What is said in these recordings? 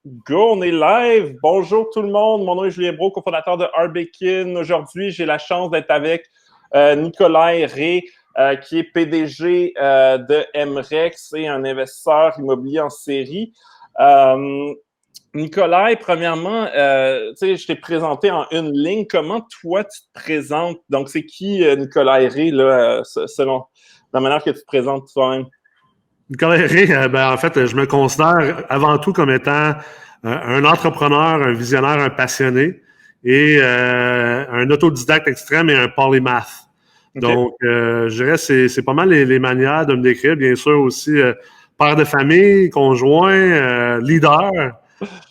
Go, on est live. Bonjour tout le monde. Mon nom est Julien Brault, cofondateur de Arbekin. Aujourd'hui, j'ai la chance d'être avec Nicolas Ré, qui est PDG de MREX et un investisseur immobilier en série. Nicolas, premièrement, je t'ai présenté en une ligne. Comment toi, tu te présentes? Donc, c'est qui Nicolas Ré, là, selon la manière que tu te présentes toi-même? Nicolas Ré, en fait, je me considère avant tout comme étant un entrepreneur, un visionnaire, un passionné et un autodidacte extrême et un polymath. Okay. Donc, je dirais c'est pas mal les manières de me décrire. Bien sûr aussi, père de famille, conjoint, leader.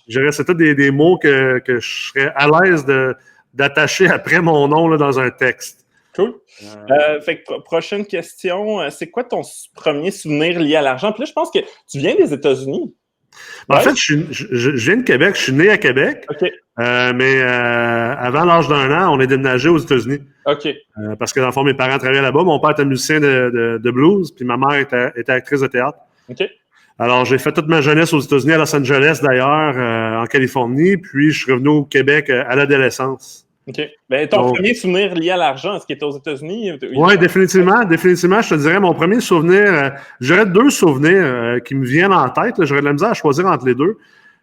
Je dirais c'est tous des mots que je serais à l'aise d'attacher après mon nom là, dans un texte. Cool. Fait que prochaine question, c'est quoi ton premier souvenir lié à l'argent? Puis là, je pense que tu viens des États-Unis. En fait, je viens de Québec. Je suis né à Québec. Okay. Mais avant l'âge d'1 an, on est déménagé aux États-Unis. OK. Parce que dans le fond, mes parents travaillaient là-bas. Mon père était musicien de blues, puis ma mère était actrice de théâtre. OK. Alors, j'ai fait toute ma jeunesse aux États-Unis, à Los Angeles d'ailleurs, en Californie. Puis, je suis revenu au Québec à l'adolescence. OK. Ben, ton premier souvenir lié à l'argent, est-ce qu'il était aux États-Unis? Oui, définitivement. Définitivement, je te dirais, mon premier souvenir, j'aurais deux souvenirs qui me viennent en tête. J'aurais de la misère à choisir entre les deux.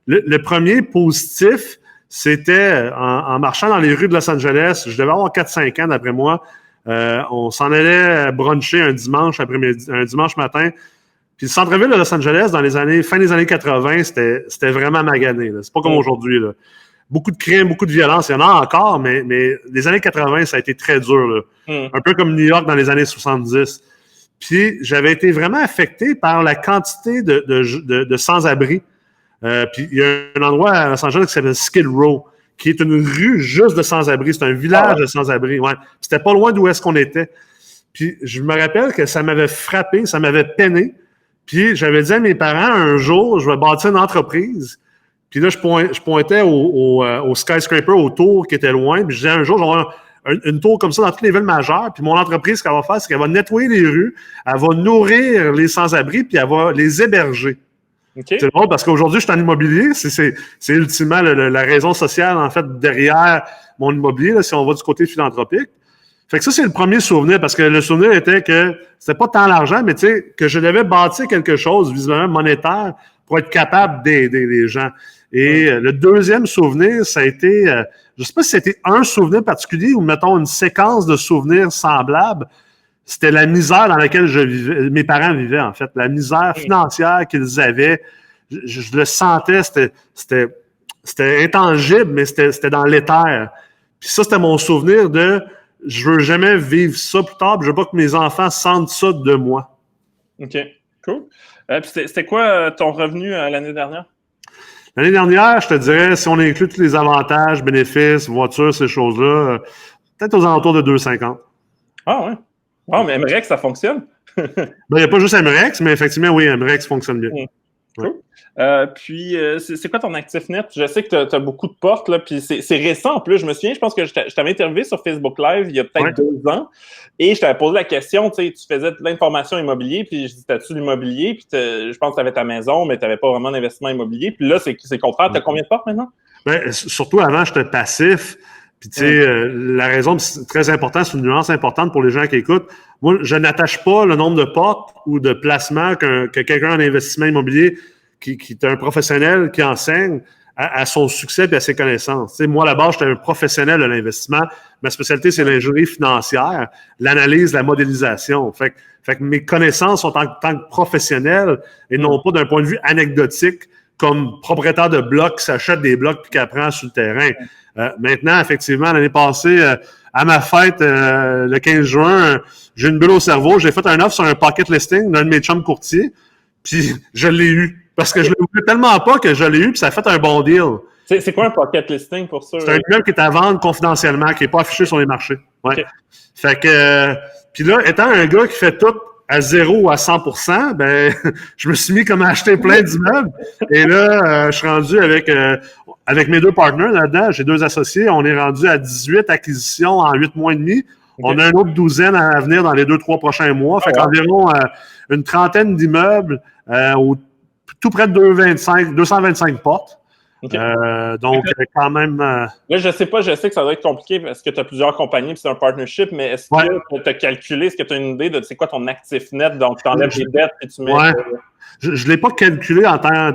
Le premier positif, c'était en marchant dans les rues de Los Angeles. Je devais avoir 4-5 ans, d'après moi. On s'en allait bruncher un dimanche après-midi, un dimanche matin. Puis le centre-ville de Los Angeles, dans les fin des années 80, c'était vraiment magané. Là. C'est pas comme aujourd'hui, là. Beaucoup de crimes, beaucoup de violence. Il y en a encore, mais les années 80, ça a été très dur. Là. Un peu comme New York dans les années 70. Puis j'avais été vraiment affecté par la quantité de sans-abri. Puis il y a un endroit à Los Angeles qui s'appelle Skid Row, qui est une rue juste de sans-abri. C'est un village de sans-abri. Ouais. C'était pas loin d'où est-ce qu'on était. Puis je me rappelle que ça m'avait frappé, ça m'avait peiné. Puis j'avais dit à mes parents, un jour, je vais bâtir une entreprise. Puis là, je pointais au skyscraper, au tour qui était loin. Puis je disais, un jour, je vais avoir une tour comme ça dans toutes les villes majeures. Puis mon entreprise, ce qu'elle va faire, c'est qu'elle va nettoyer les rues, elle va nourrir les sans-abri, puis elle va les héberger. Okay. C'est drôle parce qu'aujourd'hui, je suis en immobilier. C'est ultimement la raison sociale, en fait, derrière mon immobilier, là, si on va du côté philanthropique. Fait que ça, c'est le premier souvenir, parce que le souvenir était que c'était pas tant l'argent, mais tu sais, que je devais bâtir quelque chose, visiblement monétaire, pour être capable d'aider les gens. Et le deuxième souvenir, ça a été, je sais pas si c'était un souvenir particulier ou, mettons, une séquence de souvenirs semblables. C'était la misère dans laquelle mes parents vivaient, en fait. La misère financière qu'ils avaient. Je le sentais, c'était intangible, mais c'était dans l'éther. Puis ça, c'était mon souvenir de je veux jamais vivre ça plus tard, puis je veux pas que mes enfants sentent ça de moi. OK, cool. Puis c'était quoi ton revenu l'année dernière? L'année dernière, je te dirais, si on inclut tous les avantages, bénéfices, voitures, ces choses-là, peut-être aux alentours de 2,50. Ah ouais? Ah, mais MREX, ça fonctionne? Il n'y a pas juste MREX, mais effectivement, oui, MREX fonctionne bien. Cool. Puis, c'est quoi ton actif net? Je sais que tu as beaucoup de portes, là, puis c'est récent en plus. Je me souviens, je pense que je t'avais interviewé sur Facebook Live il y a peut-être 2 ans, et je t'avais posé la question, tu sais, tu faisais de l'information immobilier, puis je dis, t'as-tu l'immobilier? Puis je pense que tu avais ta maison, mais tu n'avais pas vraiment d'investissement immobilier. Puis là, c'est le contraire. Tu as combien de portes maintenant? Ben, surtout avant, j'étais passif. Puis, tu sais, la raison, c'est très important, c'est une nuance importante pour les gens qui écoutent. Moi, je n'attache pas le nombre de portes ou de placements que quelqu'un en investissement immobilier qui est un professionnel qui enseigne à son succès et à ses connaissances. Tu sais, moi, à la base, j'étais un professionnel de l'investissement. Ma spécialité, c'est l'ingénierie financière, l'analyse, la modélisation. Fait que mes connaissances sont en tant que professionnel et non pas d'un point de vue anecdotique comme propriétaire de blocs qui s'achète des blocs puis qui apprend sur le terrain. Maintenant, effectivement, l'année passée, à ma fête, le 15 juin, j'ai une bulle au cerveau. J'ai fait un offre sur un pocket listing d'un de mes chums courtiers, puis je l'ai eu. Parce que je ne le voulais tellement pas que je l'ai eu, puis ça a fait un bon deal. C'est quoi un pocket listing pour ça? C'est un immeuble qui est à vendre confidentiellement, qui n'est pas affiché sur les marchés. Ouais. Okay. Fait que, puis là, étant un gars qui fait tout à 0 ou à 100%, ben, je me suis mis comme à acheter plein d'immeubles. Et là, je suis rendu avec mes 2 partenaires là-dedans. J'ai 2 associés. On est rendu à 18 acquisitions en 8 mois et demi. Okay. On a une autre 12aine à venir dans les 2-3 prochains mois. Fait qu'environ une trentaine d'immeubles tout près de 225 portes. Okay. Donc, quand même... Là, je sais pas, je sais que ça doit être compliqué parce que tu as plusieurs compagnies et c'est un partnership, mais est-ce que tu as calculé, est-ce que tu as une idée de c'est quoi ton actif net? Donc, tu enlèves les dettes et tu mets... Je ne l'ai pas calculé en temps,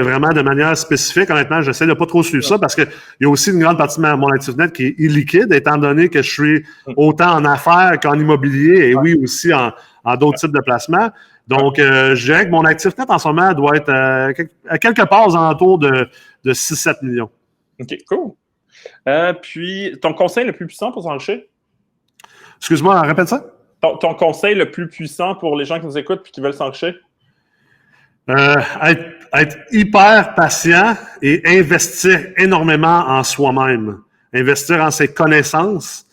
vraiment de manière spécifique. Honnêtement, j'essaie de pas trop suivre ça parce qu'il y a aussi une grande partie de mon actif net qui est illiquide, étant donné que je suis autant en affaires qu'en immobilier et oui, aussi en d'autres types de placements. Donc, je dirais que mon actif net en ce moment doit être à quelque part aux alentours de 6-7 millions. OK, cool. Puis, ton conseil le plus puissant pour s'enrichir? Excuse-moi, répète ça? Ton conseil le plus puissant pour les gens qui nous écoutent et qui veulent s'enrichir? Être hyper patient et investir énormément en soi-même. Investir en ses connaissances,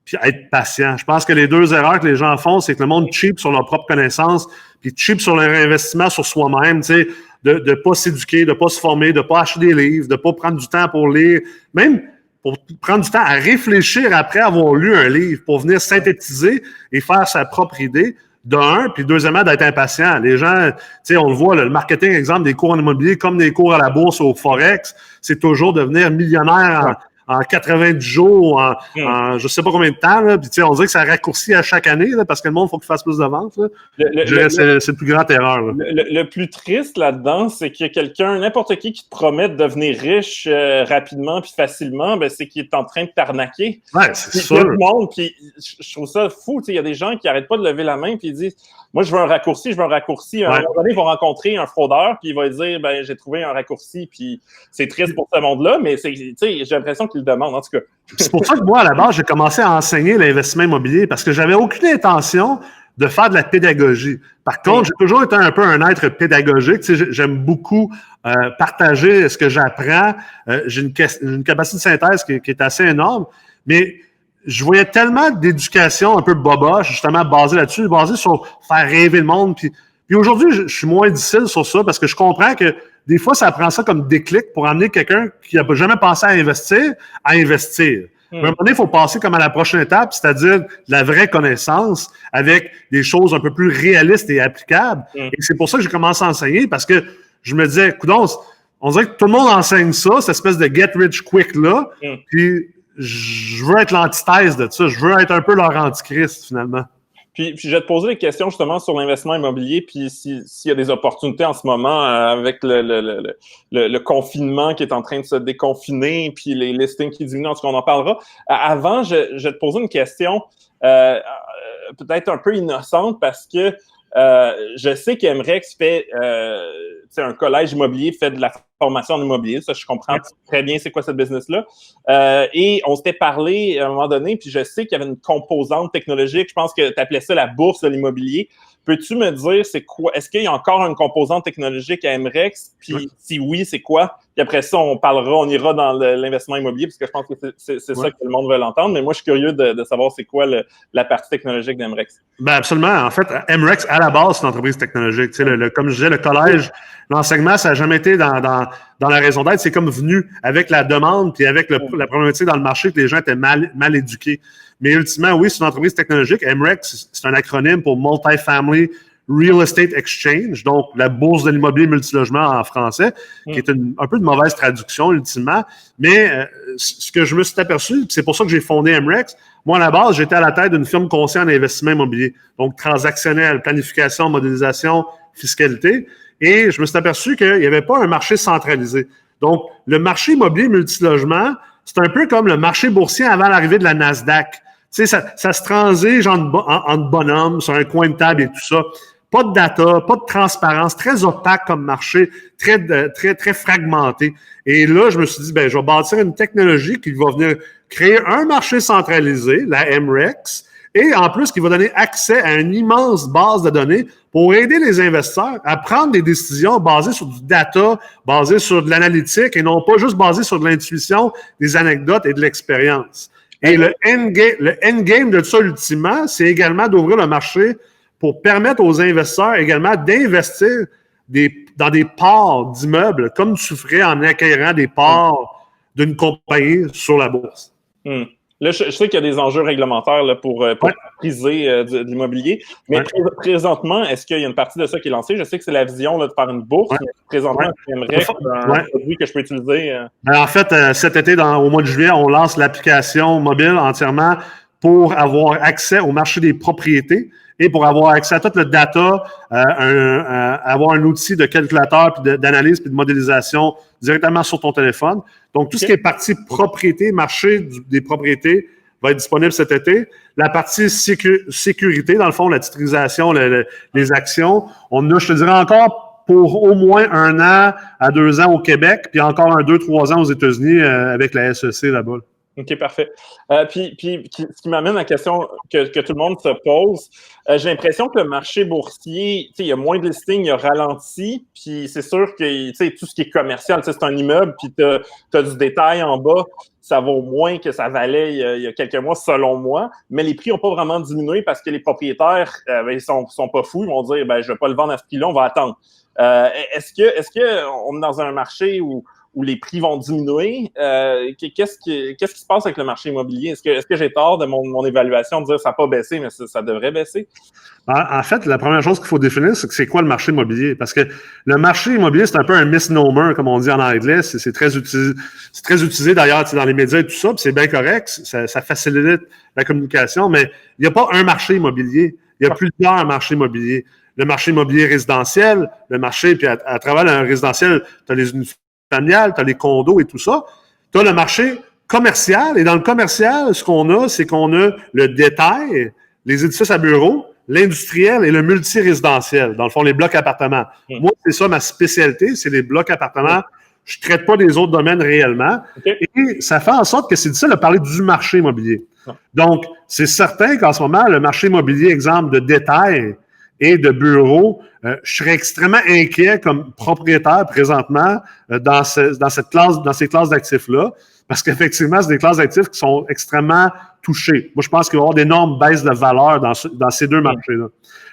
puis être patient. Je pense que les deux erreurs que les gens font, c'est que le monde cheap sur leurs propres connaissances, puis cheap sur leur investissement sur soi-même, tu sais, de pas s'éduquer, de pas se former, de pas acheter des livres, de pas prendre du temps pour lire, même pour prendre du temps à réfléchir après avoir lu un livre, pour venir synthétiser et faire sa propre idée. D'un, puis deuxièmement, d'être impatient. Les gens, tu sais, on le voit, le marketing, exemple, des cours en immobilier, comme des cours à la bourse ou au Forex, c'est toujours devenir millionnaire en 90 jours, en je sais pas combien de temps, là. Puis, tu sais, on dirait que ça raccourcit à chaque année, là, parce que le monde, il faut qu'il fasse plus de ventes, là. C'est le plus grand erreur, là. Le plus triste là-dedans, c'est qu'il y a quelqu'un, n'importe qui te promet de devenir riche rapidement puis facilement, ben, c'est qu'il est en train de t'arnaquer. Ouais, c'est sûr. Tout le monde, puis je trouve ça fou, tu sais, il y a des gens qui arrêtent pas de lever la main puis ils disent moi, je veux un raccourci, À un moment donné, ils vont rencontrer un fraudeur, puis il va dire, ben, j'ai trouvé un raccourci, puis c'est triste pour ce monde-là, mais j'ai l'impression qu'il le demande, en tout cas. C'est pour ça que moi, à la base, j'ai commencé à enseigner l'investissement immobilier, parce que j'avais aucune intention de faire de la pédagogie. Par contre, j'ai toujours été un peu un être pédagogique. Tu sais, j'aime beaucoup partager ce que j'apprends. J'ai une capacité de synthèse qui est assez énorme, mais je voyais tellement d'éducation un peu boboche, justement, basée là-dessus, basée sur faire rêver le monde. Puis aujourd'hui, je suis moins difficile sur ça parce que je comprends que des fois, ça prend ça comme déclic pour amener quelqu'un qui n'a jamais pensé à investir. À un moment donné, il faut passer comme à la prochaine étape, c'est-à-dire la vraie connaissance avec des choses un peu plus réalistes et applicables. Et c'est pour ça que j'ai commencé à enseigner parce que je me disais, coudonc, on dirait que tout le monde enseigne ça, cette espèce de get rich quick-là. Puis je veux être l'antithèse de ça. Je veux être un peu leur antichrist, finalement. Puis je vais te poser des questions justement sur l'investissement immobilier, puis s'il y a des opportunités en ce moment avec le confinement qui est en train de se déconfiner, puis les listings qui diminuent, en tout cas, on en parlera. Avant, je vais te poser une question peut-être un peu innocente parce que je sais qu'Emrex fait un collège immobilier, fait de la formation en immobilier. Ça, je comprends très bien c'est quoi cette business-là. Et on s'était parlé à un moment donné, puis je sais qu'il y avait une composante technologique. Je pense que tu appelais ça la bourse de l'immobilier. Peux-tu me dire c'est quoi? Est-ce qu'il y a encore une composante technologique à Emrex? Puis si oui, c'est quoi? Puis après ça, on ira dans l'investissement immobilier, parce que je pense que c'est ça que le monde veut l'entendre. Mais moi, je suis curieux de savoir c'est quoi la partie technologique d'Emrex. Ben absolument. En fait, Emrex, à la base, c'est une entreprise technologique. Tu sais, comme je disais, le collège, l'enseignement, ça n'a jamais été dans la raison d'être. C'est comme venu avec la demande puis avec la problématique dans le marché que les gens étaient mal éduqués. Mais ultimement, oui, c'est une entreprise technologique. Emrex, c'est un acronyme pour Multifamily Real Estate Exchange, donc la bourse de l'immobilier multilogement en français, qui est un peu de mauvaise traduction, ultimement. Mais ce que je me suis aperçu, c'est pour ça que j'ai fondé Emrex. Moi, à la base, j'étais à la tête d'une firme conseil en investissement immobilier, donc transactionnel, planification, modélisation, fiscalité. Et je me suis aperçu qu'il n'y avait pas un marché centralisé. Donc, le marché immobilier multilogement, c'est un peu comme le marché boursier avant l'arrivée de la Nasdaq. Tu sais, ça se transige entre bonhommes sur un coin de table et tout ça. Pas de data, pas de transparence, très opaque comme marché, très fragmenté. Et là, je me suis dit, je vais bâtir une technologie qui va venir créer un marché centralisé, la Emrex, et en plus qui va donner accès à une immense base de données pour aider les investisseurs à prendre des décisions basées sur du data, basées sur de l'analytique et non pas juste basées sur de l'intuition, des anecdotes et de l'expérience. Et le endgame de ça, ultimement, c'est également d'ouvrir le marché pour permettre aux investisseurs également d'investir dans des parts d'immeubles, comme tu ferais en acquérant des parts d'une compagnie sur la bourse. Là, je sais qu'il y a des enjeux réglementaires là, pour priser de l'immobilier, mais présentement, est-ce qu'il y a une partie de ça qui est lancée? Je sais que c'est la vision là, de faire une bourse, mais présentement, j'aimerais un produit que je peux utiliser. En fait, cet été, au mois de juillet, on lance l'application mobile entièrement pour avoir accès au marché des propriétés et pour avoir accès à tout le data, avoir un outil de calculateur, puis d'analyse, puis de modélisation directement sur ton téléphone. Donc, tout ce qui est partie propriété, marché des propriétés, va être disponible cet été. La partie sécurité, dans le fond, la titrisation, les actions, on a, je te dirais encore, pour au moins 1 an à 2 ans au Québec, puis encore 2-3 ans aux États-Unis avec la SEC là-bas. OK, parfait. Puis, ce qui m'amène à la question que tout le monde se pose, j'ai l'impression que le marché boursier, il y a moins de listings, il a ralenti, puis c'est sûr que tout ce qui est commercial, c'est un immeuble, puis tu as du détail en bas, ça vaut moins que ça valait il y a quelques mois, selon moi, mais les prix n'ont pas vraiment diminué parce que les propriétaires, ils sont pas fous, ils vont dire, je ne vais pas le vendre à ce prix-là, on va attendre. Est-ce que on est dans un marché où les prix vont diminuer? Qu'est-ce qui se passe avec le marché immobilier? Est-ce que j'ai tort de mon évaluation de dire que ça n'a pas baissé, mais ça devrait baisser? En fait, la première chose qu'il faut définir, c'est quoi le marché immobilier? Parce que le marché immobilier, c'est un peu un misnomer, comme on dit en anglais. C'est très utilisé d'ailleurs dans les médias et tout ça, puis c'est bien correct. Ça facilite la communication, mais il n'y a pas un marché immobilier. Il y a plusieurs marchés immobiliers. Le marché immobilier résidentiel, le marché, puis à travers le résidentiel, tu as les unités familiales, tu as les condos et tout ça. Tu as le marché commercial, et dans le commercial, ce qu'on a, c'est qu'on a le détail, les édifices à bureaux, l'industriel et le multirésidentiel, dans le fond, les blocs appartements. Moi, c'est ça ma spécialité, c'est les blocs appartements. Je ne traite pas des autres domaines réellement. Et ça fait en sorte que c'est difficile de parler du marché immobilier. Donc, c'est certain qu'en ce moment, le marché immobilier, exemple de détail et de bureaux, je serais extrêmement inquiet comme propriétaire présentement dans ces classes d'actifs-là, parce qu'effectivement, c'est des classes d'actifs qui sont extrêmement touchées. Moi, je pense qu'il va y avoir d'énormes baisses de valeur dans ces deux marchés-là.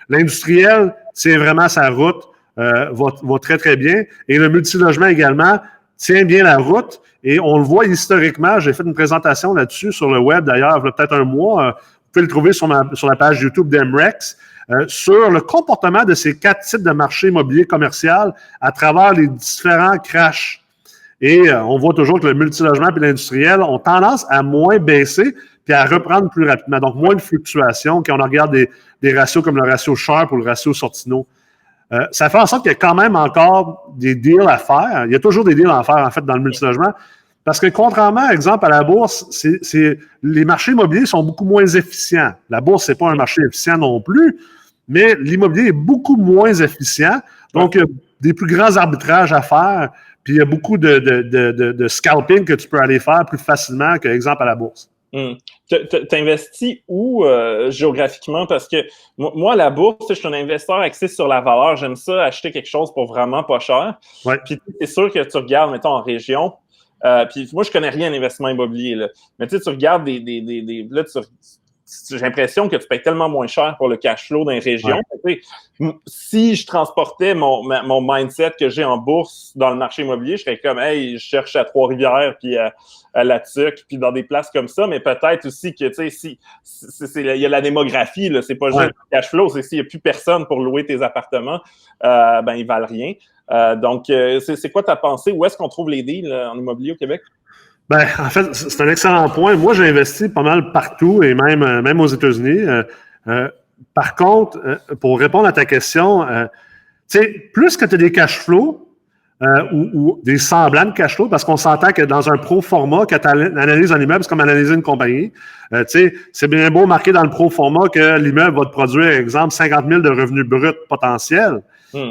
L'industriel, c'est vraiment sa route, va très, très bien. Et le multilogement également tient bien la route. Et on le voit historiquement. J'ai fait une présentation là-dessus sur le web, d'ailleurs, il y a peut-être un mois. Vous pouvez le trouver sur la page YouTube d'MREX. Sur le comportement de ces 4 types de marchés immobiliers commerciaux à travers les différents crashs. Et on voit toujours que le multilogement et l'industriel ont tendance à moins baisser puis à reprendre plus rapidement. Donc, moins de fluctuations quand on regarde des ratios comme le ratio Sharpe ou le ratio Sortino. Ça fait en sorte qu'il y a quand même encore des deals à faire. Il y a toujours des deals à faire, en fait, dans le multilogement. Parce que contrairement, exemple, à la bourse, les marchés immobiliers sont beaucoup moins efficients. La bourse, c'est pas un marché efficient non plus, mais l'immobilier est beaucoup moins efficient. Donc, il y a des plus grands arbitrages à faire, puis il y a beaucoup de scalping que tu peux aller faire plus facilement que, exemple, à la bourse. T'investis où géographiquement? Parce que moi, à la bourse, je suis un investisseur axé sur la valeur. J'aime ça, acheter quelque chose pour vraiment pas cher. Puis c'est sûr que tu regardes, mettons, en région. Puis moi, je connais rien en investissement immobilier, là. Mais tu regardes là, j'ai l'impression que tu payes tellement moins cher pour le cash flow dans les régions. Si je transportais mon mindset que j'ai en bourse dans le marché immobilier, je serais comme, hey, je cherche à Trois-Rivières, puis à La Tuque, puis dans des places comme ça. Mais peut-être aussi que, tu sais, il y a la démographie, là. C'est pas juste le cash flow, c'est s'il n'y a plus personne pour louer tes appartements, ils valent rien. Donc, c'est quoi ta pensée? Où est-ce qu'on trouve les deals en immobilier au Québec? En fait, c'est un excellent point. Moi, j'ai investi pas mal partout et même aux États-Unis. Par contre, pour répondre à ta question, tu sais, plus que tu as des cash flows ou des semblants de cash flow, parce qu'on s'entend que dans un pro forma, quand tu analyses un immeuble, c'est comme analyser une compagnie. Tu sais, c'est bien beau marquer dans le pro forma que l'immeuble va te produire, exemple, 50 000 de revenus bruts potentiels.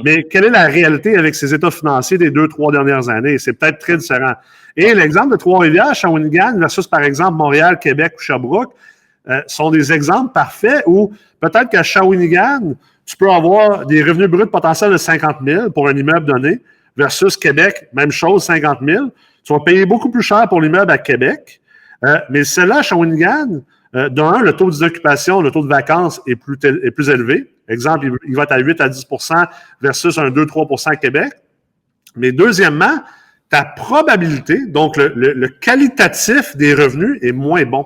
Mais quelle est la réalité avec ses états financiers des 2-3 dernières années? C'est peut-être très différent. Et l'exemple de Trois-Rivières, Shawinigan versus, par exemple, Montréal, Québec ou Sherbrooke sont des exemples parfaits où peut-être qu'à Shawinigan, tu peux avoir des revenus bruts potentiels de 50 000 pour un immeuble donné versus Québec, même chose, 50 000. Tu vas payer beaucoup plus cher pour l'immeuble à Québec. Mais celle-là, à Shawinigan, d'un, le taux d'occupation, le taux de vacances est plus élevé. Exemple, il va être à 8 à 10 versus un 2-3 à Québec. Mais deuxièmement, ta probabilité, donc le qualitatif des revenus est moins bon.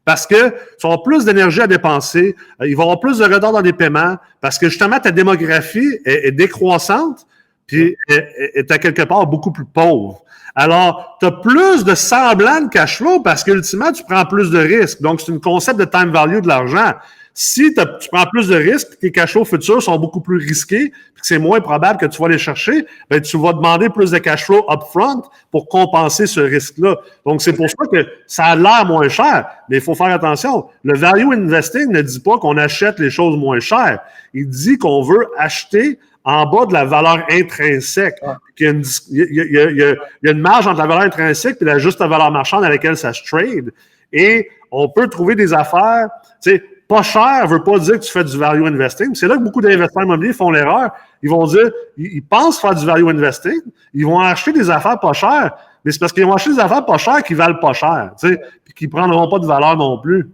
parce que tu vas avoir plus d'énergie à dépenser, ils vont avoir plus de retard dans les paiements, parce que justement, ta démographie est décroissante, puis est à quelque part beaucoup plus pauvre. Alors, tu as plus de semblant de cash flow parce qu'ultimement, tu prends plus de risques. Donc, c'est un concept de time value de l'argent. Si tu prends plus de risques, tes cash flows futurs sont beaucoup plus risqués, puis que c'est moins probable que tu vas les chercher, ben tu vas demander plus de cash flow upfront pour compenser ce risque-là. Donc, c'est pour ça que ça a l'air moins cher, mais il faut faire attention. Le value investing ne dit pas qu'on achète les choses moins chères. Il dit qu'on veut acheter en bas de la valeur intrinsèque. Il y a une marge entre la valeur intrinsèque et la juste valeur marchande à laquelle ça se trade. Et on peut trouver des affaires, tu sais, pas cher ne veut pas dire que tu fais du value investing. C'est là que beaucoup d'investisseurs immobiliers font l'erreur. Ils vont dire, ils pensent faire du value investing, ils vont acheter des affaires pas chères, mais c'est parce qu'ils vont acheter des affaires pas chères qui valent pas cher, tu sais, puis qui prendront pas de valeur non plus.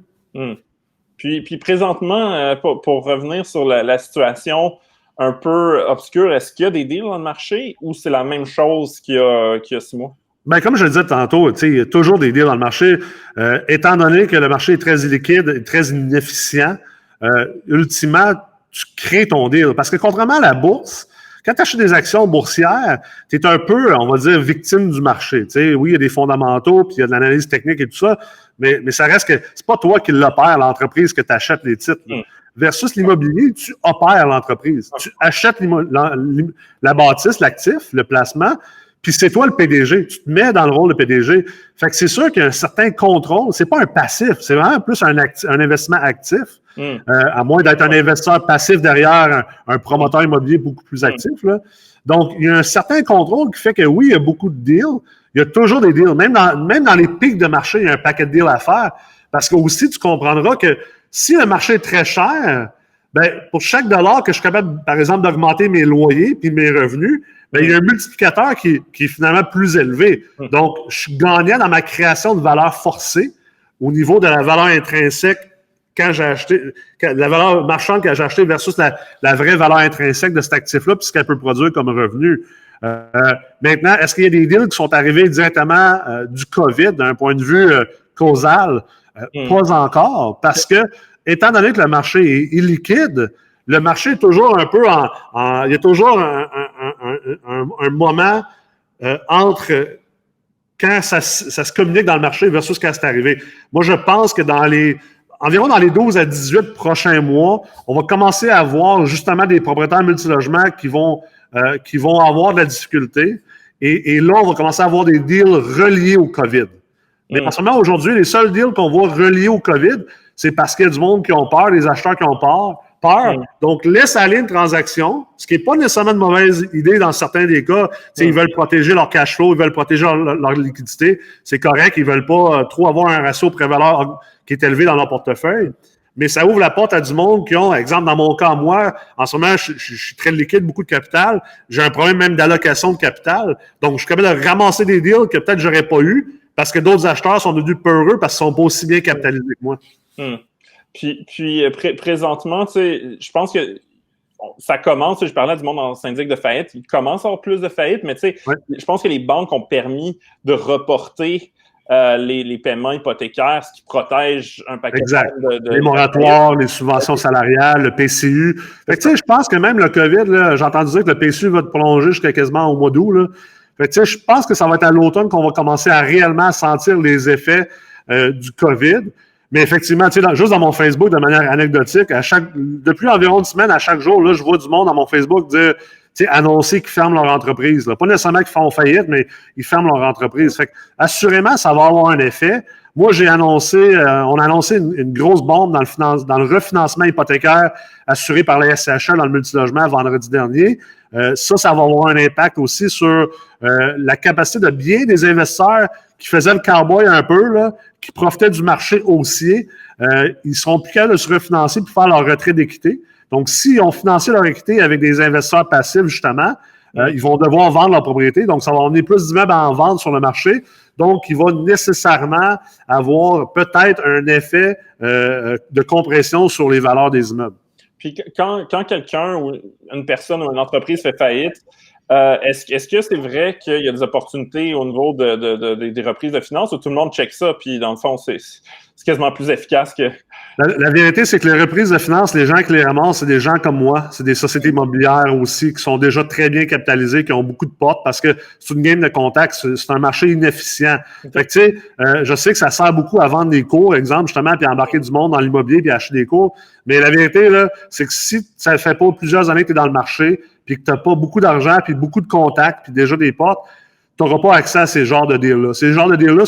Puis présentement, pour revenir sur la situation un peu obscure, est-ce qu'il y a des deals dans le marché ou c'est la même chose qu'il y a 6 mois? Ben, comme je le disais tantôt, il y a toujours des deals dans le marché. Étant donné que le marché est très illiquide et très inefficient, ultimement, tu crées ton deal. Parce que contrairement à la bourse, quand tu achètes des actions boursières, tu es un peu, on va dire, victime du marché. T'sais, oui, il y a des fondamentaux, puis il y a de l'analyse technique et tout ça, mais ça reste que c'est pas toi qui l'opères, l'entreprise, que tu achètes les titres. Versus l'immobilier, tu opères l'entreprise. Tu achètes la bâtisse, l'actif, le placement, puis c'est toi le PDG. Tu te mets dans le rôle de PDG. Fait que c'est sûr qu'il y a un certain contrôle. C'est pas un passif, c'est vraiment plus un investissement actif. À moins d'être un investisseur passif derrière un promoteur immobilier beaucoup plus actif. Là. Donc, il y a un certain contrôle qui fait que oui, il y a beaucoup de deals. Il y a toujours des deals. Même dans les pics de marché, il y a un paquet de deals à faire. Parce que aussi, tu comprendras que si le marché est très cher, ben, pour chaque dollar que je suis capable, par exemple, d'augmenter mes loyers puis mes revenus, ben, il y a un multiplicateur qui est finalement plus élevé. Donc, je suis gagnant dans ma création de valeur forcée au niveau de la valeur intrinsèque quand j'ai acheté, la valeur marchande que j'ai acheté versus la vraie valeur intrinsèque de cet actif-là puis ce qu'elle peut produire comme revenu. Maintenant, est-ce qu'il y a des deals qui sont arrivés directement du COVID d'un point de vue causal? Pas encore, parce que, étant donné que le marché est illiquide, le marché est toujours un peu il y a toujours un moment entre quand ça se communique dans le marché versus quand c'est arrivé. Moi, je pense que environ dans les 12 à 18 prochains mois, on va commencer à voir justement des propriétaires multilogements qui vont avoir de la difficulté. Et là, on va commencer à avoir des deals reliés au COVID. Mais en ce moment, aujourd'hui, les seuls deals qu'on voit reliés au COVID, c'est parce qu'il y a du monde qui ont peur, des acheteurs qui ont peur. Donc, laisse aller une transaction, ce qui n'est pas nécessairement une mauvaise idée dans certains des cas. Ils veulent protéger leur cash flow, ils veulent protéger leur liquidité. C'est correct, ils ne veulent pas trop avoir un ratio pré-valeur qui est élevé dans leur portefeuille. Mais ça ouvre la porte à du monde qui ont, exemple, dans mon cas, moi, en ce moment, je suis très liquide, beaucoup de capital. J'ai un problème même d'allocation de capital. Donc, je suis capable de ramasser des deals que peut-être j'aurais pas eu parce que d'autres acheteurs sont devenus peureux parce qu'ils sont pas aussi bien capitalisés que moi. Puis présentement, tu sais, je pense que ça commence, je parlais du monde en syndic de faillite, il commence à avoir plus de faillites, mais tu sais, je pense que les banques ont permis de reporter les paiements hypothécaires, ce qui protège un paquet de les moratoires, les subventions salariales, le PCU. Fait que, tu sais, je pense que même le COVID, là, j'ai entendu dire que le PCU va te prolonger jusqu'à quasiment au mois d'août. Là. Fait que, tu sais, je pense que ça va être à l'automne qu'on va commencer à réellement sentir les effets du COVID. Mais effectivement, tu sais, juste dans mon Facebook, de manière anecdotique, depuis environ une semaine, à chaque jour, là, je vois du monde dans mon Facebook dire, tu sais, annoncer qu'ils ferment leur entreprise. Là. Pas nécessairement qu'ils font faillite, mais ils ferment leur entreprise. Fait que, assurément, ça va avoir un effet. Moi, on a annoncé une grosse bombe dans le refinancement hypothécaire assuré par la SCHL dans le multilogement vendredi dernier. Ça va avoir un impact aussi sur la capacité de bien des investisseurs qui faisaient le cowboy un peu, là, qui profitaient du marché haussier. Ils seront plus capables de se refinancer pour faire leur retrait d'équité. Donc, s'ils ont financé leur équité avec des investisseurs passifs, justement, ils vont devoir vendre leur propriété. Donc, ça va emmener plus d'immeubles en vente sur le marché. Donc, il va nécessairement avoir peut-être un effet de compression sur les valeurs des immeubles. Puis, quand quelqu'un ou une personne ou une entreprise fait faillite, Est-ce que c'est vrai qu'il y a des opportunités au niveau des reprises de finances où tout le monde check ça, puis dans le fond, c'est quasiment plus efficace que... La vérité, c'est que les reprises de finances, les gens qui les ramassent, c'est des gens comme moi. C'est des sociétés immobilières aussi qui sont déjà très bien capitalisées, qui ont beaucoup de portes parce que c'est une game de contact. C'est un marché inefficient. Fait que, tu sais, je sais que ça sert beaucoup à vendre des cours, exemple, justement, puis à embarquer du monde dans l'immobilier puis acheter des cours. Mais la vérité, là, c'est que si ça fait pas plusieurs années que tu es dans le marché puis que tu n'as pas beaucoup d'argent puis beaucoup de contacts puis déjà des portes, tu n'auras pas accès à ces genres de deals-là. Ces genres de deals-là,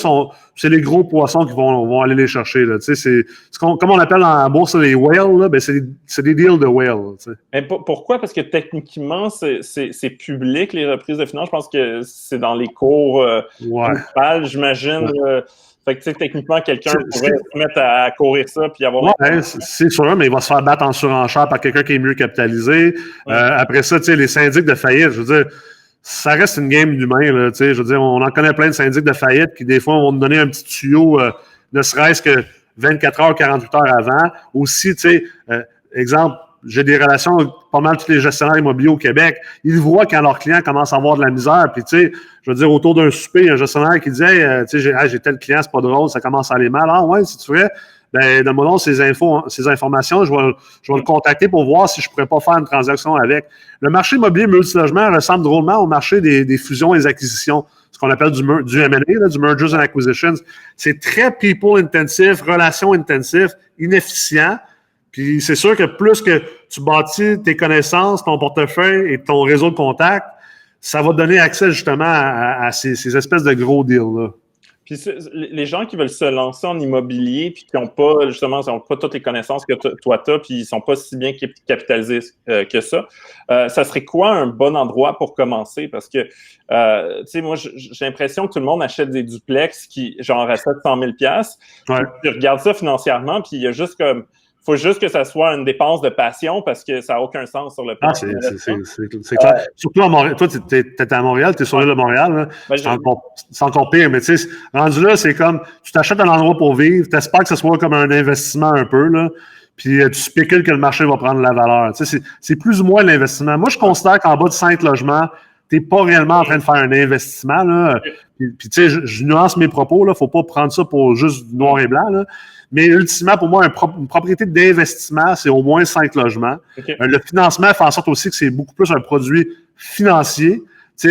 c'est les gros poissons qui vont aller les chercher. Là. Tu sais, comme on appelle en bourse les whales, là, ben c'est des deals de whales. Tu sais. Mais pourquoi? Parce que techniquement, c'est public, les reprises de finances. Je pense que c'est dans les cours principales, j'imagine. Ouais. Fait que, tu sais, techniquement, quelqu'un pourrait se mettre à courir ça puis avoir... Ouais, c'est sûr, mais il va se faire battre en surenchère par quelqu'un qui est mieux capitalisé. Après ça, tu sais, les syndics de faillite, je veux dire, ça reste une game d'humain, là, tu sais. Je veux dire, on en connaît plein de syndics de faillite qui, des fois, vont nous donner un petit tuyau, ne serait-ce que 24 heures, 48 heures avant. Aussi, tu sais, exemple, j'ai des relations avec pas mal tous les gestionnaires immobiliers au Québec. Ils voient quand leurs clients commencent à avoir de la misère. Puis, tu sais, je veux dire, autour d'un souper, il y a un gestionnaire qui dit, hey, tu sais, j'ai tel client, c'est pas drôle, ça commence à aller mal. Ah, ouais, si tu veux, ben, donne-moi donc ces informations, je vais le contacter pour voir si je pourrais pas faire une transaction avec. Le marché immobilier multilogement ressemble drôlement au marché des fusions et des acquisitions, ce qu'on appelle du M&A, là, du Mergers and Acquisitions. C'est très people intensive, relation intensive, inefficient. Puis c'est sûr que plus que tu bâtis tes connaissances, ton portefeuille et ton réseau de contacts, ça va te donner accès justement à ces espèces de gros deals-là. Puis les gens qui veulent se lancer en immobilier puis qui n'ont pas, justement, toutes les connaissances que toi t'as, puis ils sont pas si bien capitalisés que ça, ça serait quoi un bon endroit pour commencer? Parce que, tu sais, moi, j'ai l'impression que tout le monde achète des duplex qui, genre, à 700 000 $. Tu regardes ça financièrement, puis il y a juste comme... faut juste que ça soit une dépense de passion parce que ça n'a aucun sens sur le plan. Ah, c'est clair. Surtout à Montréal. Toi, tu es à Montréal, tu es sur l'île de Montréal. Ben, c'est encore pire. Mais tu sais, rendu là, c'est comme tu t'achètes un endroit pour vivre, tu espères que ce soit comme un investissement un peu, là, puis tu spécules que le marché va prendre la valeur. Tu sais, c'est plus ou moins l'investissement. Moi, je considère qu'en bas de 5 logements, tu n'es pas réellement en train de faire un investissement. Là. Puis tu sais, je nuance mes propos. Il ne faut pas prendre ça pour juste noir et blanc. Là. Mais ultimement, pour moi, une propriété d'investissement, c'est au moins 5 logements. Le financement fait en sorte aussi que c'est beaucoup plus un produit financier.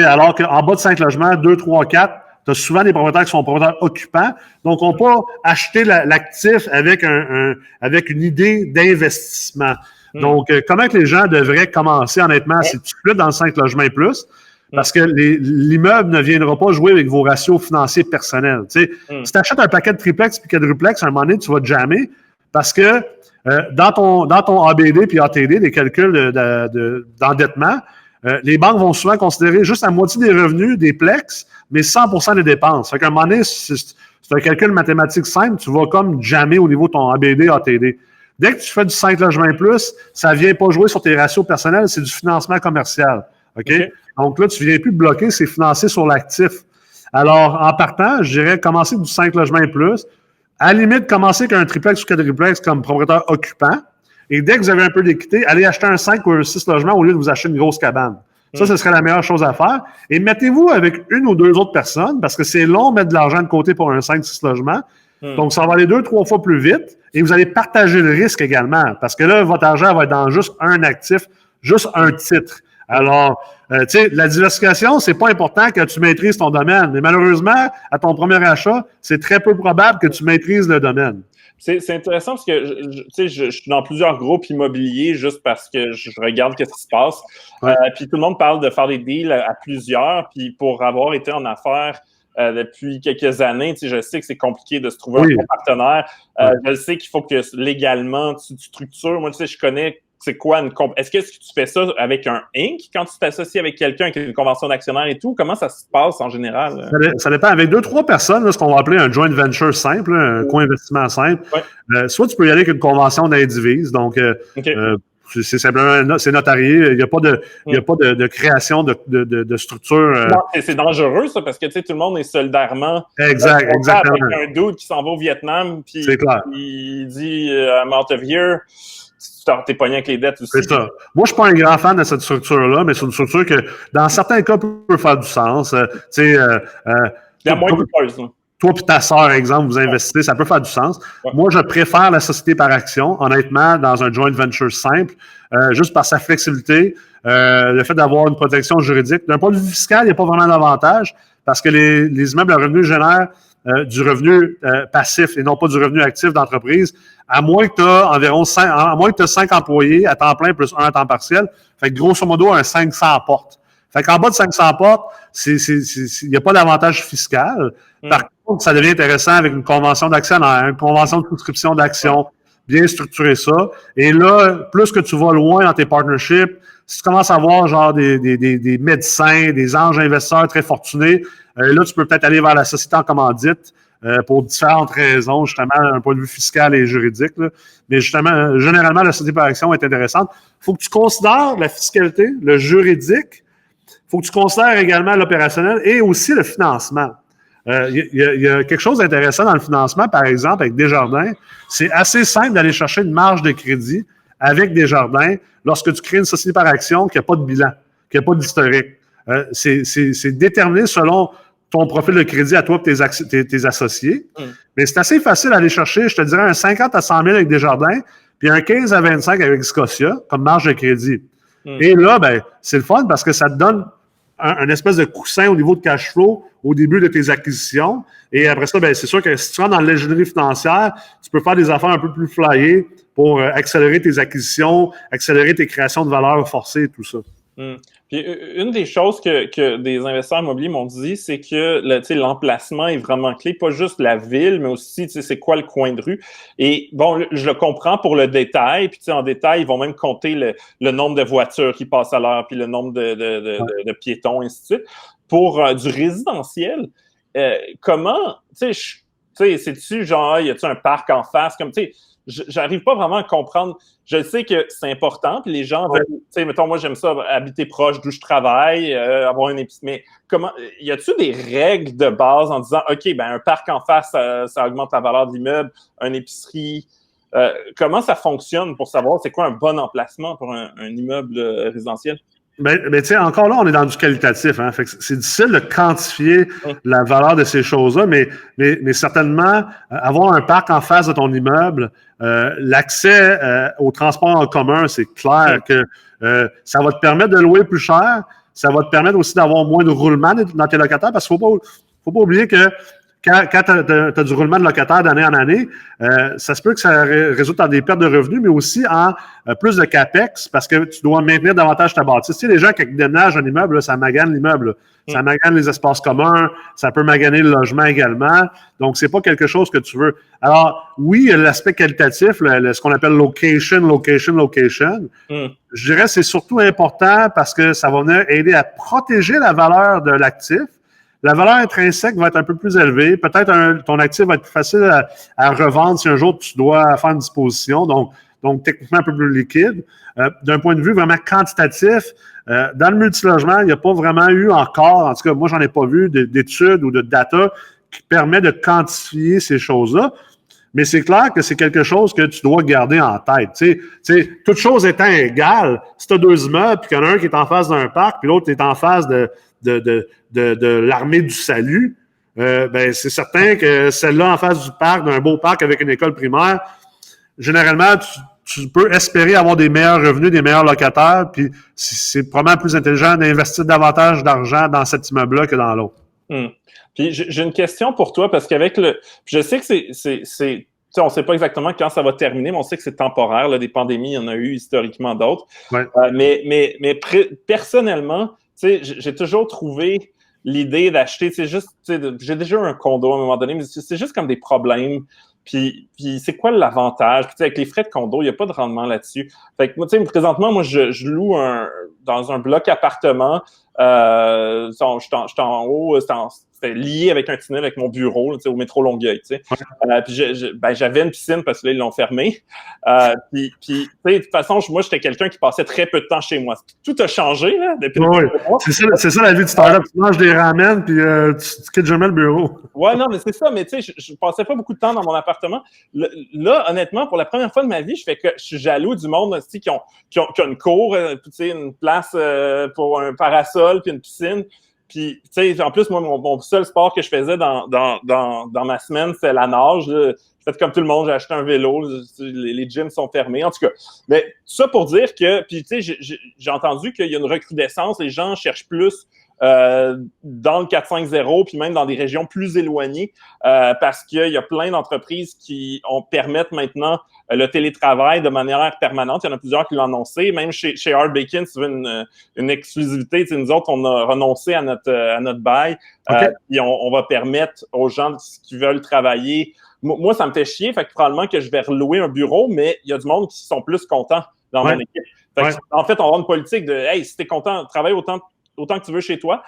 Alors qu'en bas de 5 logements, 2, 3, 4, tu as souvent des propriétaires qui sont propriétaires occupants. Donc, on peut acheter l'actif avec une idée d'investissement. Donc, comment que les gens devraient commencer, honnêtement, c'est tout de suite dans le 5 logements et plus. Parce que l'immeuble ne viendra pas jouer avec vos ratios financiers personnels. Si tu achètes un paquet de triplex et quadruplex, à un moment donné, tu vas te jammer parce que dans ton ABD puis ATD, des calculs d'endettement, les banques vont souvent considérer juste la moitié des revenus des plex, mais 100% des dépenses. Fait qu'à un moment donné, c'est un calcul mathématique simple, tu vas comme jammer au niveau de ton ABD, ATD. Dès que tu fais du 5 logements plus, ça ne vient pas jouer sur tes ratios personnels, c'est du financement commercial. OK? Donc là, tu ne viens plus bloquer, c'est financé sur l'actif. Alors, en partant, je dirais commencer du 5 logements et plus. À la limite, commencer avec un triplex ou quadruplex comme propriétaire occupant. Et dès que vous avez un peu d'équité, allez acheter un 5 ou un 6 logements au lieu de vous acheter une grosse cabane. Ça, ce serait la meilleure chose à faire. Et mettez-vous avec une ou deux autres personnes parce que c'est long de mettre de l'argent de côté pour un 5-6 logements. Donc, ça va aller 2-3 fois plus vite et vous allez partager le risque également parce que là, votre argent va être dans juste un actif, juste un titre. Alors, tu sais, la diversification, c'est pas important que tu maîtrises ton domaine. Mais malheureusement, à ton premier achat, c'est très peu probable que tu maîtrises le domaine. C'est intéressant parce que je suis dans plusieurs groupes immobiliers juste parce que je regarde ce qui se passe. Puis tout le monde parle de faire des deals à plusieurs. Puis pour avoir été en affaires depuis quelques années, je sais que c'est compliqué de se trouver un bon partenaire. Je sais qu'il faut que légalement tu structures. Moi, je connais c'est quoi une Est-ce que tu fais ça avec un Inc. quand tu t'associes avec quelqu'un avec une convention d'actionnaire et tout? Comment ça se passe en général? Ça dépend. Avec 2-3 personnes, là, ce qu'on va appeler un joint venture simple, un co-investissement simple. Soit tu peux y aller avec une convention d'indivise. Donc, c'est simplement c'est notarié. Il n'y a pas de création de structure. Non, c'est dangereux, ça, parce que tout le monde est solidairement. Exactement. Avec un dude qui s'en va au Vietnam, puis il dit à Mount of Year, t'es pogné avec les dettes aussi. C'est ça. Moi, je suis pas un grand fan de cette structure-là, mais c'est une structure que, dans certains cas, peut faire du sens. Il y a moins de pause, toi et ta sœur, exemple, vous investissez, ça peut faire du sens. Ouais. Moi, je préfère la société par action, honnêtement, dans un joint venture simple, juste par sa flexibilité, le fait d'avoir une protection juridique. D'un point de vue fiscal, il n'y a pas vraiment d'avantage parce que les immeubles à revenus génèrent du revenu passif et non pas du revenu actif d'entreprise, à moins que tu as environ 5 employés à temps plein plus un à temps partiel. Fait que grosso modo, un 500 portes. Fait qu'en bas de 500 portes, il n'y a pas d'avantage fiscal. Par contre, ça devient intéressant avec une convention d'actionnaire, une convention de souscription d'actions, bien structurer ça. Et là, plus que tu vas loin dans tes partnerships, si tu commences à voir genre des médecins, des anges investisseurs très fortunés, là, tu peux peut-être aller vers la société en commandite pour différentes raisons, justement, d'un point de vue fiscal et juridique. Là. Mais justement, généralement, la société par action est intéressante. Il faut que tu considères la fiscalité, le juridique. Il faut que tu considères également l'opérationnel et aussi le financement. Il y a quelque chose d'intéressant dans le financement, par exemple, avec Desjardins. C'est assez simple d'aller chercher une marge de crédit avec Desjardins lorsque tu crées une société par action qui n'a pas de bilan, qui n'a pas d'historique. C'est déterminé selon ton profil de crédit à toi et tes associés. Mais c'est assez facile d'aller chercher, je te dirais, un 50 à 100 000 avec Desjardins, puis un 15 à 25 avec Scotia comme marge de crédit. Et là, ben, c'est le fun parce que ça te donne un espèce de coussin au niveau de cash flow au début de tes acquisitions. Et après ça, ben, c'est sûr que si tu rentres dans l'ingénierie financière, tu peux faire des affaires un peu plus flyées pour accélérer tes acquisitions, accélérer tes créations de valeur forcées et tout ça. Puis une des choses que des investisseurs immobiliers m'ont dit, c'est que l'emplacement est vraiment clé, pas juste la ville, mais aussi c'est quoi le coin de rue. Et bon, je le comprends pour le détail, puis en détail, ils vont même compter le nombre de voitures qui passent à l'heure, puis le nombre de piétons, et ainsi de suite. Pour du résidentiel, comment, c'est-tu genre, y a-tu un parc en face, comme, tu sais, j'arrive pas vraiment à comprendre. Je sais que c'est important, puis les gens veulent, tu sais, mettons, moi, j'aime ça, habiter proche d'où je travaille, avoir une épicerie. Mais comment, y a-tu des règles de base en disant, OK, ben, un parc en face, ça augmente la valeur de l'immeuble, une épicerie? Comment ça fonctionne pour savoir c'est quoi un bon emplacement pour un immeuble résidentiel? Ben, tu sais, encore là, on est dans du qualitatif, hein. Fait que c'est difficile de quantifier la valeur de ces choses-là, mais certainement, avoir un parc en face de ton immeuble, l'accès au transport en commun, c'est clair que ça va te permettre de louer plus cher, ça va te permettre aussi d'avoir moins de roulement dans tes locataires, parce qu'il faut pas oublier que quand tu as du roulement de locataire d'année en année, ça se peut que ça résulte en des pertes de revenus, mais aussi en plus de CAPEX, parce que tu dois maintenir davantage ta bâtisse. Tu sais, les gens qui déménagent un immeuble, là, ça magane l'immeuble. Là. Ça magane les espaces communs, ça peut maganer le logement également. Donc, c'est pas quelque chose que tu veux. Alors, oui, il y a l'aspect qualitatif, ce qu'on appelle location. Je dirais que c'est surtout important parce que ça va venir aider à protéger la valeur de l'actif. La valeur intrinsèque va être un peu plus élevée. Peut-être ton actif va être plus facile à revendre si un jour tu dois faire une disposition, donc techniquement un peu plus liquide. D'un point de vue vraiment quantitatif, dans le multilogement, il n'y a pas vraiment eu encore, en tout cas, moi, j'en ai pas vu d'études ou de data qui permet de quantifier ces choses-là. Mais c'est clair que c'est quelque chose que tu dois garder en tête. Tu sais, toutes choses étant égales, si tu as deux immeubles, puis qu'il y en a un qui est en face d'un parc, puis l'autre est en face de l'armée du salut, ben c'est certain que celle-là en face du parc, d'un beau parc avec une école primaire, généralement, tu peux espérer avoir des meilleurs revenus, des meilleurs locataires, puis c'est probablement plus intelligent d'investir davantage d'argent dans cet immeuble-là que dans l'autre. Puis j'ai une question pour toi, parce qu'avec je sais que on ne sait pas exactement quand ça va terminer, mais on sait que c'est temporaire. Là, des pandémies, il y en a eu historiquement d'autres. Ouais. Mais personnellement, j'ai toujours trouvé l'idée d'acheter, j'ai déjà eu un condo à un moment donné, mais c'est juste comme des problèmes. Puis c'est quoi l'avantage? Puis avec les frais de condo, il n'y a pas de rendement là-dessus. Fait que moi, présentement, moi, je loue dans un bloc appartement. Je suis en haut, c'était lié avec un tunnel avec mon bureau au métro Longueuil. Puis j'avais une piscine parce que là, ils l'ont fermée. Puis de toute façon, moi, j'étais quelqu'un qui passait très peu de temps chez moi. Tout a changé là, depuis oui. C'est ça la vie de start-up. Tu manges des ramen puis tu quittes jamais le bureau. Ouais, non, mais c'est ça. Mais tu sais, je passais pas beaucoup de temps dans mon appartement. appartement. Là, honnêtement, pour la première fois de ma vie, je suis jaloux du monde aussi qui ont une cour, une place pour un parasol puis une piscine. Puis, tu sais, en plus, moi, mon seul sport que je faisais dans ma semaine, c'est la nage. Là. J'ai fait comme tout le monde, j'ai acheté un vélo. Les gyms sont fermés, en tout cas. Mais tout ça pour dire que, puis tu sais, j'ai entendu qu'il y a une recrudescence. Les gens cherchent plus dans le 450, puis même dans des régions plus éloignées, parce qu'il y a plein d'entreprises qui permettent maintenant le télétravail de manière permanente. Il y en a plusieurs qui l'ont annoncé. Même chez Art Bacon, si tu veux une exclusivité, nous autres, on a renoncé à notre bail. Okay. Puis on va permettre aux gens qui veulent travailler. Moi, ça me fait chier, fait que probablement que je vais relouer un bureau, mais il y a du monde qui sont plus contents dans mon équipe. En fait, on va avoir une politique de « Hey, si t'es content, travaille autant que tu veux chez toi. »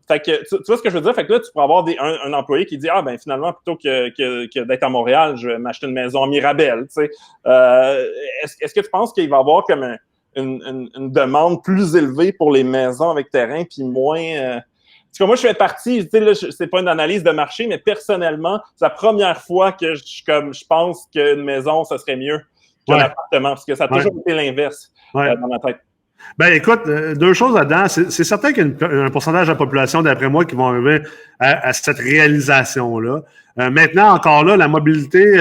Fait que tu vois ce que je veux dire? Fait que là, tu pourrais avoir un employé qui dit « Ah, ben finalement, plutôt que d'être à Montréal, je vais m'acheter une maison à Mirabel. » Est-ce que tu penses qu'il va y avoir comme une demande plus élevée pour les maisons avec terrain, puis moins... En tout cas, moi, je fais partie, tu sais, là, c'est pas une analyse de marché, mais personnellement, c'est la première fois que je pense qu'une maison, ça serait mieux qu'un appartement, parce que ça a toujours été l'inverse dans ma tête. Ben écoute, deux choses là-dedans. C'est certain qu'il y a un pourcentage de la population, d'après moi, qui vont arriver à cette réalisation-là. Maintenant, encore là, la mobilité,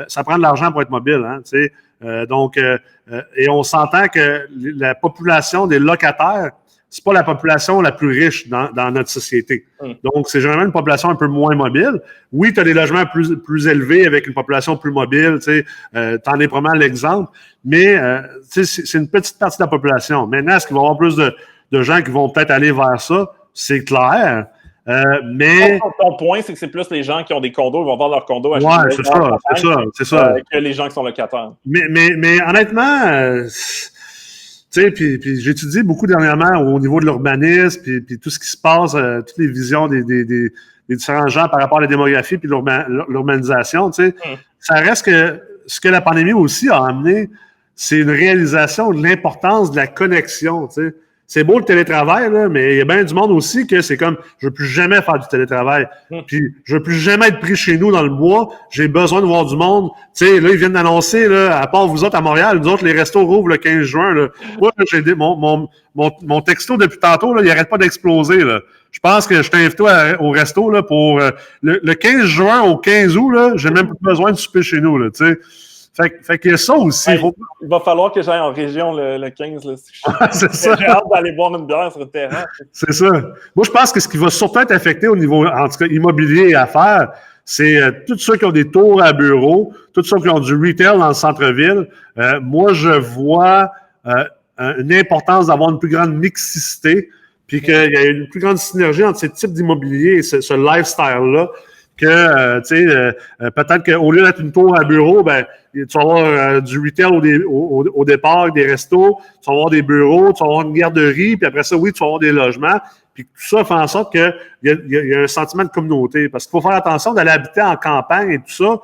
ça prend de l'argent pour être mobile, hein, tu sais. Donc, et on s'entend que la population des locataires, c'est pas la population la plus riche dans notre société. Donc, c'est généralement une population un peu moins mobile. Oui, tu as des logements plus élevés avec une population plus mobile, tu sais, t'en es probablement l'exemple, mais tu sais, c'est une petite partie de la population. Maintenant, est-ce qu'il va y avoir plus de gens qui vont peut-être aller vers ça? C'est clair. Mais... Ton point, c'est que c'est plus les gens qui ont des condos, ils vont voir leur condo acheter c'est ça. Que les gens qui sont locataires. Mais honnêtement... tu sais, puis j'étudie beaucoup dernièrement au niveau de l'urbanisme, puis tout ce qui se passe, toutes les visions des différents gens par rapport à la démographie puis l'urbanisation, tu sais. Ça reste que ce que la pandémie aussi a amené, c'est une réalisation de l'importance de la connexion, tu sais. C'est beau le télétravail, là, mais il y a bien du monde aussi que c'est comme, je veux plus jamais faire du télétravail. Puis, je veux plus jamais être pris chez nous dans le bois. J'ai besoin de voir du monde. Tu sais, là, ils viennent d'annoncer, là, à part vous autres à Montréal, nous autres, les restos rouvrent le 15 juin, là. Moi, j'ai mon texto depuis tantôt, là, il arrête pas d'exploser, là. Je pense que je t'invite au resto, là, pour, le 15 juin au 15 août, là, j'ai même plus besoin de souper chez nous, là, tu sais. Fait qu'il y a ça aussi. Il va falloir que j'aille en région le 15. Là. C'est ça. J'ai hâte d'aller boire une bière sur le terrain. C'est ça. Moi, je pense que ce qui va surtout être affecté au niveau, en tout cas, immobilier et affaires, c'est tous ceux qui ont des tours à bureaux, tous ceux qui ont du retail dans le centre-ville. Moi, je vois une importance d'avoir une plus grande mixité, puis qu'il y a une plus grande synergie entre ces types d'immobilier et ce lifestyle-là. Que, tu sais, peut-être qu'au lieu d'être une tour à bureau, ben, tu vas avoir du retail au départ, des restos, tu vas avoir des bureaux, tu vas avoir une garderie, puis après ça, oui, tu vas avoir des logements. Puis tout ça fait en sorte qu'il y a un sentiment de communauté. Parce qu'il faut faire attention d'aller habiter en campagne et tout ça.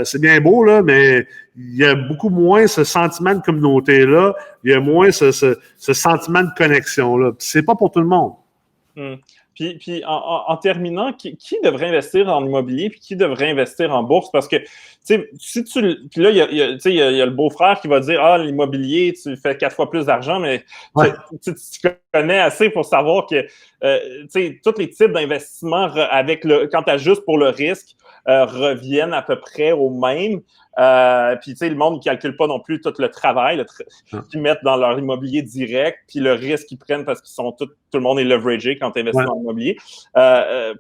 C'est bien beau, là, mais il y a beaucoup moins ce sentiment de communauté-là. Il y a moins ce sentiment de connexion-là. Puis c'est pas pour tout le monde. Puis en terminant, qui devrait investir en immobilier puis qui devrait investir en bourse? Parce que, tu sais, puis là, il y a le beau-frère qui va dire « Ah, l'immobilier, tu fais 4 fois plus d'argent, mais tu connais assez pour savoir que, tu sais, tous les types d'investissements quand tu ajustes pour le risque, reviennent à peu près au même. Puis, tu sais, le monde ne calcule pas non plus tout le travail qu'ils mettent dans leur immobilier direct, puis le risque qu'ils prennent parce qu'ils sont tout le monde est leveragé quand tu investis dans l'immobilier.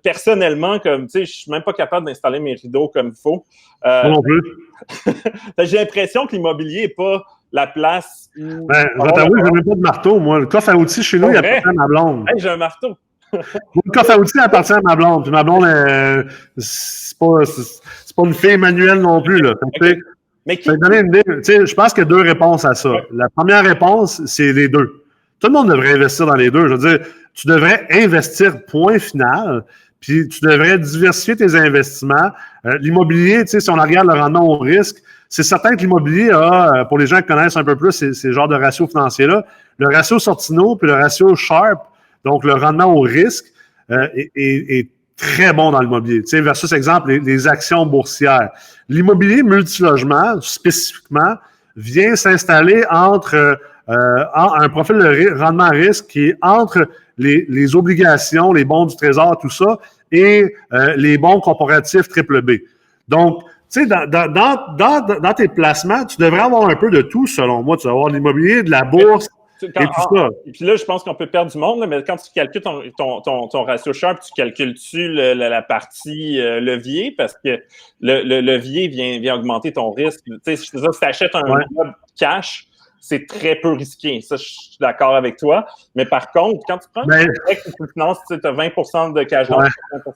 Personnellement, comme, tu sais, je suis même pas capable d'installer mes rideaux comme il faut. Non plus. J'ai l'impression que l'immobilier n'est pas la place où... Ben, je vais t'avouer, je n'ai même pas de marteau, moi. Le coffre à outils chez nous, il appartient à ma blonde. Hey, j'ai un marteau. Le coffre à outils appartient à ma blonde. Puis ma blonde, c'est pas une fille manuelle non plus, là. Okay. Mais qui... donner une idée, je pense qu'il y a deux réponses à ça. Ouais. La première réponse, c'est les deux. Tout le monde devrait investir dans les deux. Je veux dire, tu devrais investir, point final, puis tu devrais diversifier tes investissements. L'immobilier, si on regarde le rendement au risque, c'est certain que l'immobilier a, pour les gens qui connaissent un peu plus ces genres de ratios financiers-là, le ratio Sortino puis le ratio Sharpe, donc le rendement au risque, est très bon dans l'immobilier. Tu sais, versus, exemple, les actions boursières. L'immobilier multilogement, spécifiquement, vient s'installer entre un profil de rendement à risque qui est entre les obligations, les bons du Trésor, tout ça, et les bons corporatifs triple B. Donc, tu sais, dans tes placements, tu devrais avoir un peu de tout, selon moi. Tu vas avoir l'immobilier, de la bourse, et tout ça. Et puis là, je pense qu'on peut perdre du monde, là, mais quand tu calcules ton ratio Sharpe, tu calcules-tu la partie levier? Parce que le levier vient augmenter ton risque. Tu sais, si tu achètes un immeuble cash, c'est très peu risqué. Ça, je suis d'accord avec toi. Mais par contre, quand tu prends une finance, tu as 20 de cash down,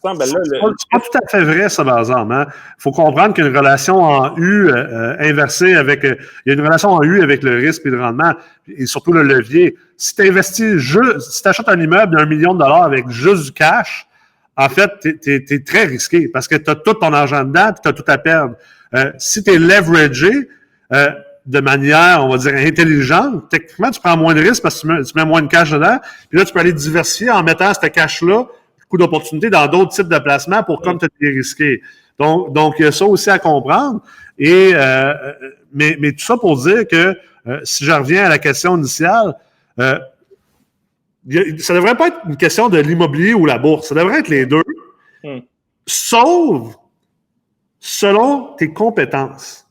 20 ben là... C'est pas tout à fait vrai, ça, par exemple. Il faut comprendre qu'il y a une relation en U inversée avec... il y a une relation en U avec le risque et le rendement, et surtout le levier. Si tu investis si tu achètes un immeuble d'1 million de dollars avec juste du cash, en fait, tu es très risqué parce que tu as tout ton argent dedans et tu as tout à perdre. Si tu es leveragé... de manière, on va dire, intelligente, techniquement, tu prends moins de risques parce que tu mets moins de cash dedans. Puis là, tu peux aller diversifier en mettant ce cash-là, coup d'opportunité dans d'autres types de placements pour comme tu es risqué. Donc, il y a ça aussi à comprendre. Et mais tout ça pour dire que si je reviens à la question initiale, ça ne devrait pas être une question de l'immobilier ou la bourse. Ça devrait être les deux. Sauf selon tes compétences.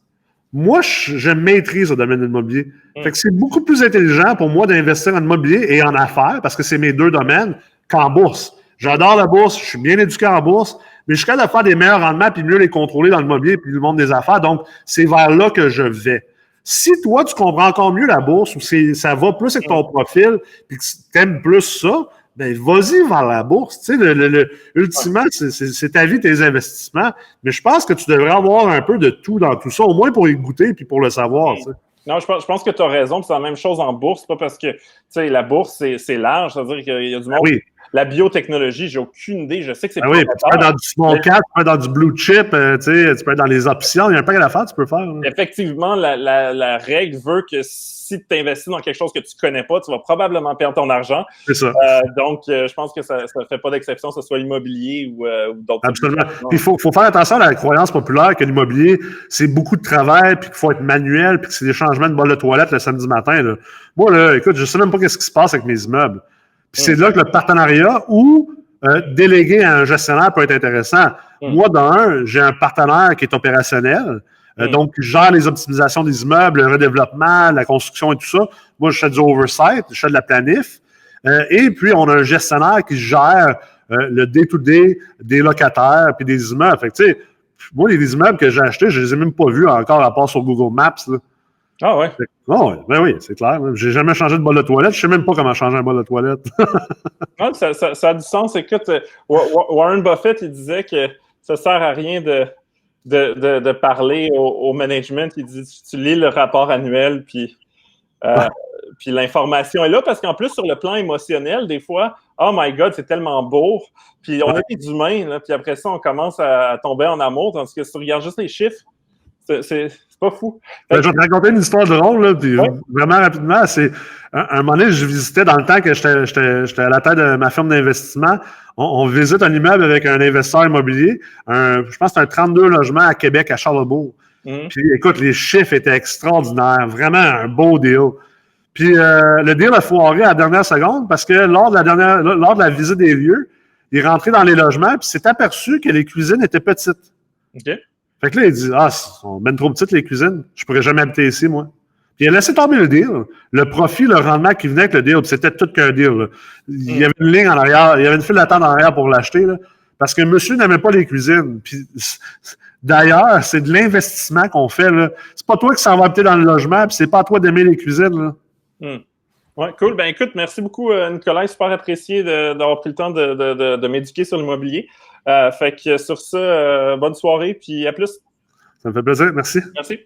Moi, je maîtrise le domaine de l'immobilier. Fait que c'est beaucoup plus intelligent pour moi d'investir en immobilier et en affaires, parce que c'est mes deux domaines, qu'en bourse. J'adore la bourse, je suis bien éduqué en bourse, mais je suis capable de faire des meilleurs rendements puis mieux les contrôler dans l'immobilier puis le monde des affaires. Donc, c'est vers là que je vais. Si toi, tu comprends encore mieux la bourse ou ça va plus avec ton profil puis que tu aimes plus ça, ben vas-y vers la bourse. Tu sais, ultimement, c'est ta vie, tes investissements. Mais je pense que tu devrais avoir un peu de tout dans tout ça, au moins pour y goûter puis pour le savoir. Tu sais. Non, je pense que tu as raison. C'est la même chose en bourse. C'est pas parce que la bourse, c'est large. C'est-à-dire qu'il y a du monde. Oui. La biotechnologie, j'ai aucune idée. Je sais que c'est pas. Oui, tu peux être dans du small cap, tu peux être dans du blue chip, tu peux être dans les options. Il y a un paquet d'affaires que tu peux faire. Là. Effectivement, la règle veut que si tu investis dans quelque chose que tu connais pas, tu vas probablement perdre ton argent. C'est ça. Donc, je pense que ça ne fait pas d'exception, que ce soit l'immobilier ou d'autres. Absolument. Puis il faut faire attention à la croyance populaire que l'immobilier, c'est beaucoup de travail, puis qu'il faut être manuel, puis que c'est des changements de bol de toilette le samedi matin. Là. Moi, là, écoute, je sais même pas ce qui se passe avec mes immeubles. Puis c'est là que le partenariat ou déléguer à un gestionnaire peut être intéressant. Moi, j'ai un partenaire qui est opérationnel, donc qui gère les optimisations des immeubles, le redéveloppement, la construction et tout ça. Moi, je fais du oversight, je fais de la planif. Et puis, on a un gestionnaire qui gère le day-to-day des locataires puis des immeubles. Fait que, tu sais, moi, les immeubles que j'ai achetés, je les ai même pas vus encore à part sur Google Maps. Là. Ah ouais? Ben oui, c'est clair. J'ai jamais changé de bol de toilette. Je sais même pas comment changer un bol de toilette. Ah, ça a du sens. Écoute, Warren Buffett, il disait que ça sert à rien de parler au management. Il dit, tu lis le rapport annuel, puis l'information est là, parce qu'en plus, sur le plan émotionnel, des fois, oh my God, c'est tellement beau. Puis on est des humains, là, puis après ça, on commence à tomber en amour, tandis que si tu regardes juste les chiffres, c'est pas fou. Je vais te raconter une histoire drôle, là, puis vraiment rapidement. C'est un moment donné, je visitais dans le temps que j'étais à la tête de ma firme d'investissement. On visite un immeuble avec un investisseur immobilier. Je pense que c'est un 32 logements à Québec, à Charlesbourg. Puis écoute, les chiffres étaient extraordinaires. Vraiment un beau deal. Puis le deal a foiré à la dernière seconde parce que lors de la visite des lieux, il est rentré dans les logements puis s'est aperçu que les cuisines étaient petites. OK. Fait que là, il dit, sont ben trop petites les cuisines. Je pourrais jamais habiter ici, moi. Puis il a laissé tomber le deal. Le profit, le rendement qui venait avec le deal, c'était tout qu'un deal. Là. Il y avait une ligne en arrière, il y avait une file d'attente en arrière pour l'acheter, là, parce que monsieur n'aimait pas les cuisines. Puis d'ailleurs, c'est de l'investissement qu'on fait. Là. C'est pas toi qui s'en va habiter dans le logement, puis c'est pas à toi d'aimer les cuisines. Là. Oui, cool. Ben écoute, merci beaucoup, Nicolas. Super apprécié d'avoir pris le temps de m'éduquer sur l'immobilier. Fait que sur ça, bonne soirée, puis à plus. Ça me fait plaisir. Merci. Merci.